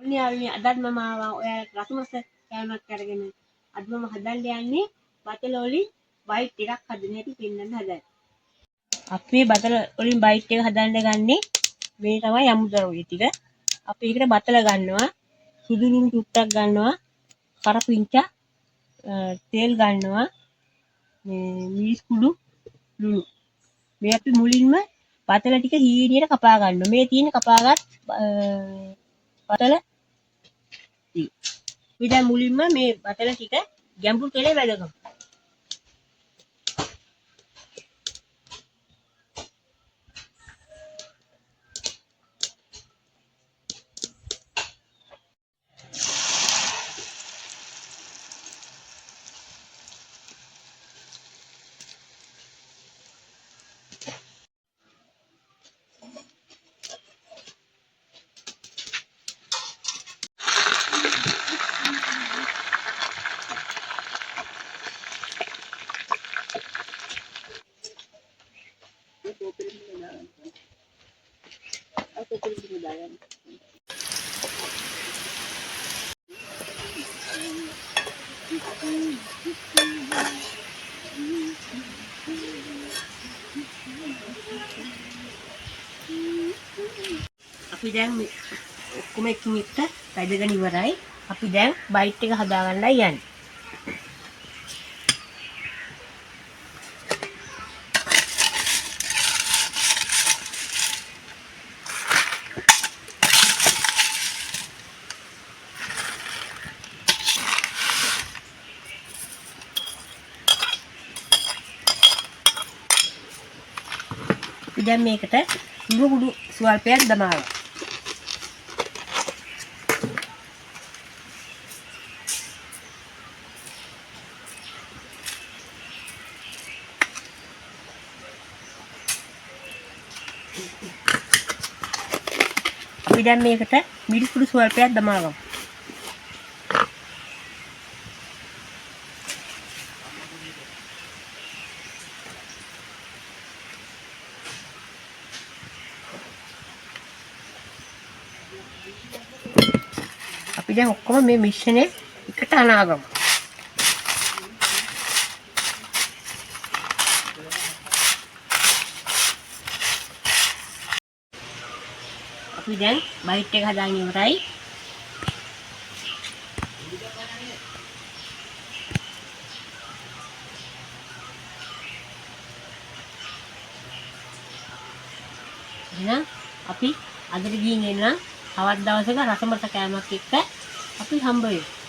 ඔන්න යාළුවනේ අදත් මම ආවා ඔයාලට රසමස කෑමක් අරගෙන. අද මම හදන්න යන්නේ බතල වලින් බයිට් එකක් හදන්න හැටි පෙන්වන්න හදන්නේ. අපි මේ බතල වලින් බයිට් එක හදන්න ගන්නේ මේ තමයි අමුද්‍රව්‍ය ටික. අපි ඒකට බතල ගන්නවා, සුදු ලුණු ටුට්ටක් ගන්නවා, කරපිංචා, තෙල් ගන්නවා, මේ මිරිස් කුඩු, ලුණු. මේ අපි මුලින්ම බතල ටික හීනියට කපා ගන්නවා. මේ තියෙන කපාගත් බතල ටික. අපි දැන් මුලින්ම මේ බතල ටික ගැඹුරු තෙලේ වැදගමු. අපි දැන් ඔක්කොම එකින් එක වැදගෙන ඉවරයි. අපි දැන් බයිට් එක හදාගන්නයි යන්නේ. අපි දැන් මේකට ලුණු කුඩු ස්වල්පයක් දමාවා. අපි දැන් මේකට මිරිස් කුඩු ස්වල්පයක් දමාගමු. අපි දැන් ඔක්කොම මේ මිශ්‍රණය එකට අනාගමු. අපි දැන් බයිට් එක හදාගෙන ඉවරයි. එහෙනම් අපි අදට ගිහින් එනවා. තවත් දවසක රසමස කෑමක් එක්ක අපි හම්බ වෙමු.